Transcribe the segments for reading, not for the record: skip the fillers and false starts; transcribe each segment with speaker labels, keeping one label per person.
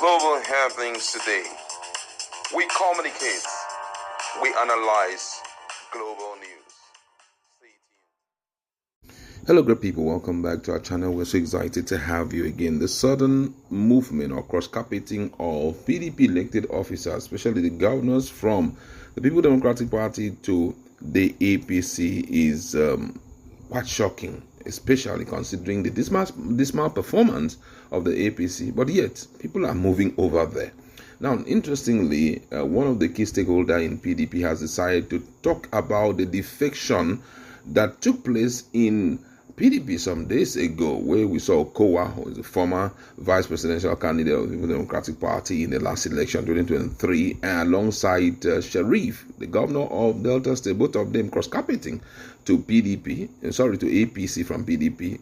Speaker 1: Global happenings today. We communicate. We analyze global news. Stay tuned.
Speaker 2: Hello, great people. Welcome back to our channel. We're so excited to have you again. The sudden movement or cross-carpeting of PDP elected officers, especially the governors from the People Democratic Party to the APC, is quite shocking, especially considering the dismal performance of the APC. But yet, people are moving over there. Now, interestingly, one of the key stakeholders in PDP has decided to talk about the defection that took place in PDP some days ago, where we saw Okowa, who is a former vice presidential candidate of the People Democratic Party in the last election, 2023, and alongside Sharif, the governor of Delta State, both of them cross-carpeting to APC from PDP.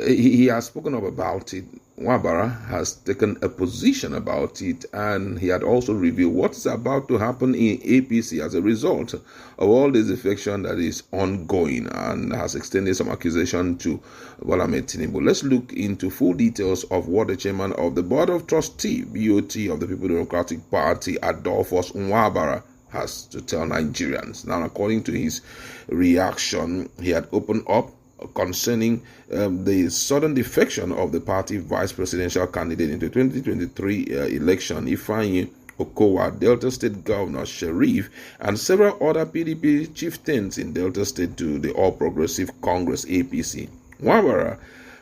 Speaker 2: He has spoken up about it. Nwabara has taken a position about it, and he had also revealed what is about to happen in APC as a result of all this defection that is ongoing, and has extended some accusation to Bola Ahmed Tinubu. Let's look into full details of what the chairman of the Board of Trustee, BOT, of the People Democratic Party, Adolphus Nwabara, has to tell Nigerians. Now, according to his reaction, he had opened up concerning the sudden defection of the party vice presidential candidate in the 2023 election, Ifeanyi Okowa, Delta State Governor Sharif, and several other PDP chieftains in Delta State to the All Progressive Congress APC. Nwabara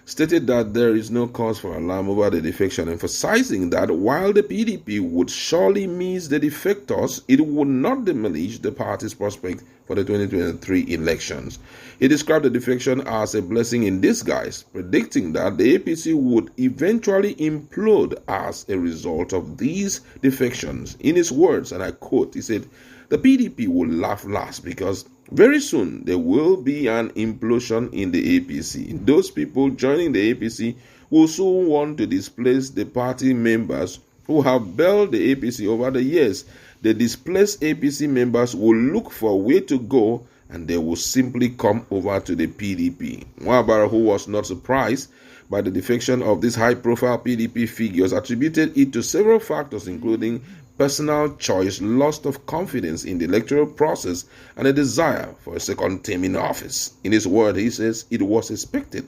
Speaker 2: stated that there is no cause for alarm over the defection, emphasizing that while the PDP would surely miss the defectors, it would not diminish the party's prospect for the 2023 elections. He described the defection as a blessing in disguise, predicting that the APC would eventually implode as a result of these defections. In his words, and I quote, he said, "The PDP will laugh last because very soon there will be an implosion in the APC. Those people joining the APC will soon want to displace the party members who have bailed the APC over the years. The displaced APC members will look for a way to go, and they will simply come over to the PDP." Nwabara, who was not surprised by the defection of these high-profile PDP figures, attributed it to several factors, including personal choice, loss of confidence in the electoral process, and a desire for a second term in office. In his word, he says, "It was expected.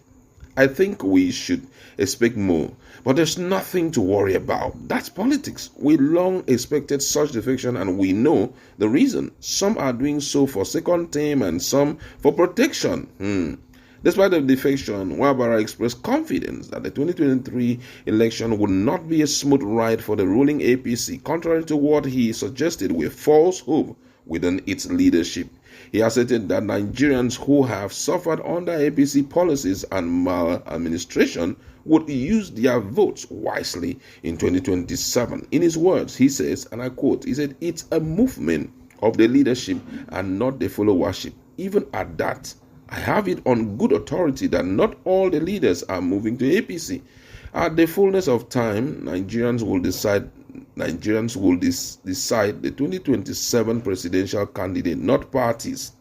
Speaker 2: I think we should expect more, but there's nothing to worry about. That's politics. We long expected such defection, and we know the reason. Some are doing so for second term and some for protection." Despite the defection, Nwabara expressed confidence that the 2023 election would not be a smooth ride for the ruling APC, contrary to what he suggested were false hope within its leadership. He asserted that Nigerians who have suffered under APC policies and maladministration would use their votes wisely in 2027. In his words, he says, and I quote, he said, "It's a movement of the leadership and not the followership. Even at that, I have it on good authority that not all the leaders are moving to APC. At the fullness of time, Nigerians will decide the 2027 presidential candidate, not parties."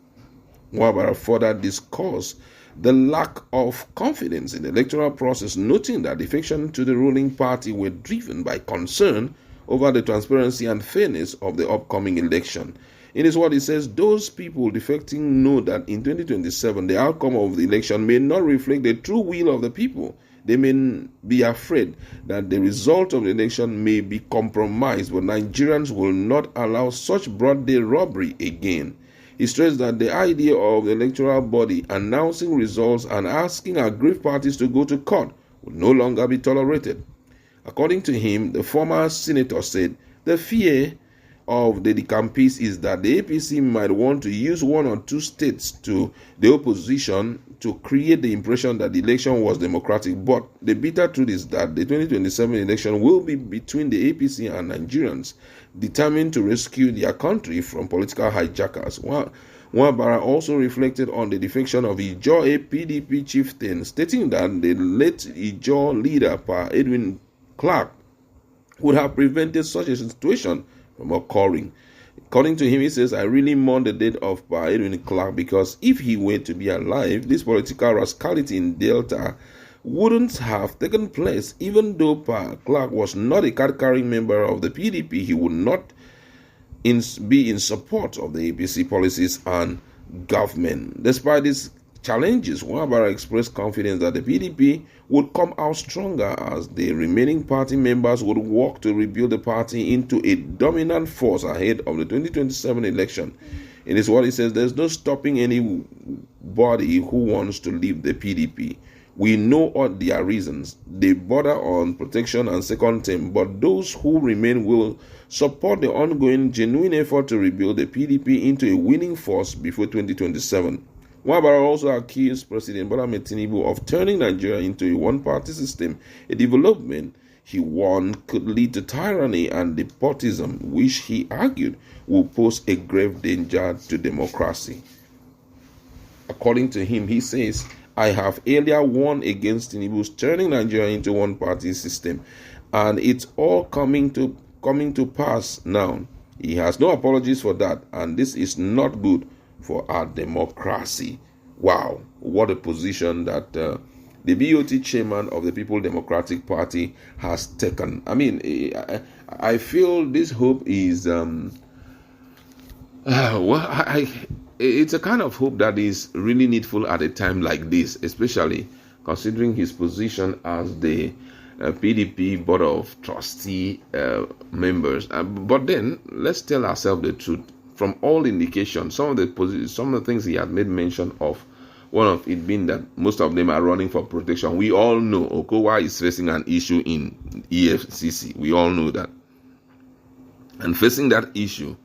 Speaker 2: Nwabara further discussed the lack of confidence in the electoral process, noting that defection to the ruling party were driven by concern over the transparency and fairness of the upcoming election. In his word, he says, "Those people defecting know that in 2027, the outcome of the election may not reflect the true will of the people. They may be afraid that the result of the election may be compromised, but Nigerians will not allow such broad-day robbery again." He stressed that the idea of the electoral body announcing results and asking aggrieved parties to go to court would no longer be tolerated. According to him, the former senator said, "The fear of the decampees is that the APC might want to use one or two states to the opposition to create the impression that the election was democratic. But the bitter truth is that the 2027 election will be between the APC and Nigerians, determined to rescue their country from political hijackers." Nwabara also reflected on the defection of Ijaw, a PDP chieftain, stating that the late Ijaw leader, Pa Edwin Clark, would have prevented such a situation from occurring. According to him, he says, "I really mourn the death of Edwin Clark because if he were to be alive, this political rascality in Delta wouldn't have taken place. Even though Clark was not a card-carrying member of the PDP, he would not be in support of the APC policies and government. Despite these challenges, Nwabara expressed confidence that the PDP would come out stronger as the remaining party members would work to rebuild the party into a dominant force ahead of the 2027 election. It is what he says: there's no stopping anybody who wants to leave the PDP. We know all their reasons. They border on protection and second term, but those who remain will support the ongoing genuine effort to rebuild the PDP into a winning force before 2027. Nwabara also accused President Bola Ahmed Tinubu of turning Nigeria into a one-party system, a development he warned could lead to tyranny and despotism, which he argued will pose a grave danger to democracy. According to him, he says, I have earlier warned against Tinubu's turning Nigeria into one-party system, and it's all coming to pass now. He has no apologies for that, and this is not good for our democracy. Wow, what a position that the BOT chairman of the People Democratic Party has taken. I mean, I feel this hope is it's a kind of hope that is really needful at a time like this, especially considering his position as the PDP Board of Trustee members. But then, let's tell ourselves the truth. From all indications, some of the things he had made mention of, one of it being that most of them are running for protection. We all know Okowa is facing an issue in EFCC. We all know that. And facing that issue,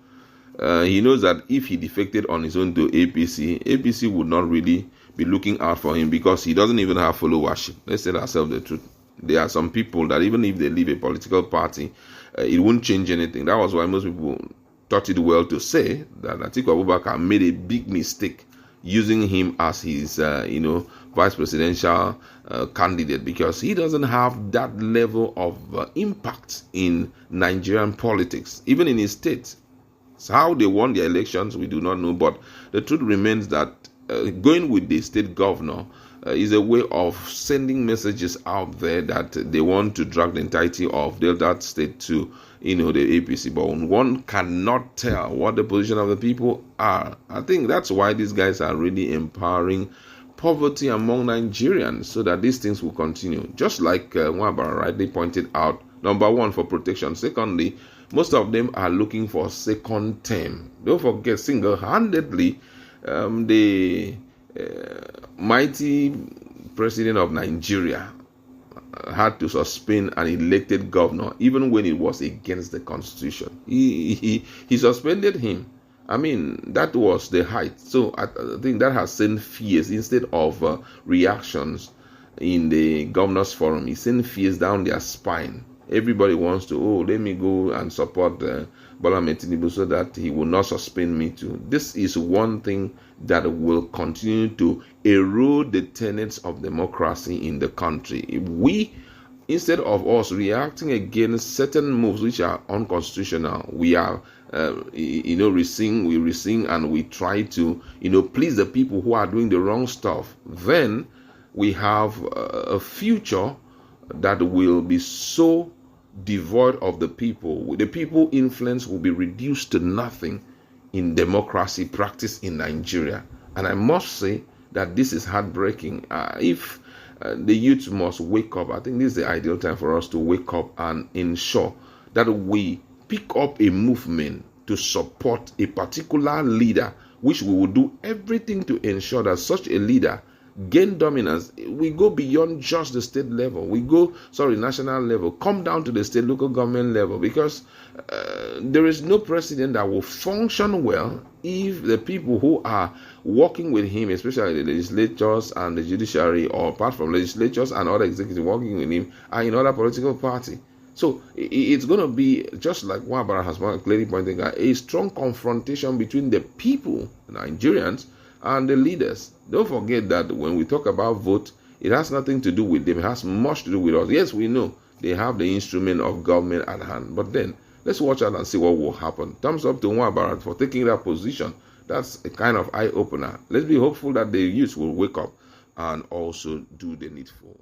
Speaker 2: he knows that if he defected on his own to APC would not really be looking out for him because he doesn't even have followership. Let's tell ourselves the truth. There are some people that even if they leave a political party, it won't change anything. That was why most people thought it well to say that Atiku Abubakar made a big mistake using him as his, vice presidential candidate, because he doesn't have that level of impact in Nigerian politics, even in his state. So how they won the elections, we do not know, but the truth remains that going with the state governor is a way of sending messages out there that they want to drag the entirety of Delta State to, the APC. But one cannot tell what the position of the people are. I think that's why these guys are really empowering poverty among Nigerians so that these things will continue. Just like Nwabara rightly pointed out, number one, for protection. Secondly, most of them are looking for second term. Don't forget, single-handedly, the mighty president of Nigeria had to suspend an elected governor even when it was against the constitution. He suspended him. I mean, that was the height. So I think that has sent fears instead of reactions in the governors forum. He sent fears down their spine. Everybody wants to, let me go and support Bola Ahmed Tinubu so that he will not suspend me too. This is one thing that will continue to erode the tenets of democracy in the country. If we, instead of us reacting against certain moves which are unconstitutional, we are, we resing and we try to, please the people who are doing the wrong stuff, then we have a future that will be so devoid of the people. The people influence will be reduced to nothing in democracy practice in Nigeria. And I must say that this is heartbreaking. If the youth must wake up, I think this is the ideal time for us to wake up and ensure that we pick up a movement to support a particular leader, which we will do everything to ensure that such a leader gain dominance. We go beyond just the state level. We go, national level, come down to the state, local government level, because there is no president that will function well if the people who are working with him, especially the legislators and the judiciary, or apart from legislators and other executives working with him, are in other political party. So it's going to be, just like Nwabara has clearly pointed out, a strong confrontation between the people, Nigerians, and the leaders. Don't forget that when we talk about vote, it has nothing to do with them. It has much to do with us. Yes, we know they have the instrument of government at hand. But then, let's watch out and see what will happen. Thumbs up to Nwabara for taking that position. That's a kind of eye-opener. Let's be hopeful that the youth will wake up and also do the needful.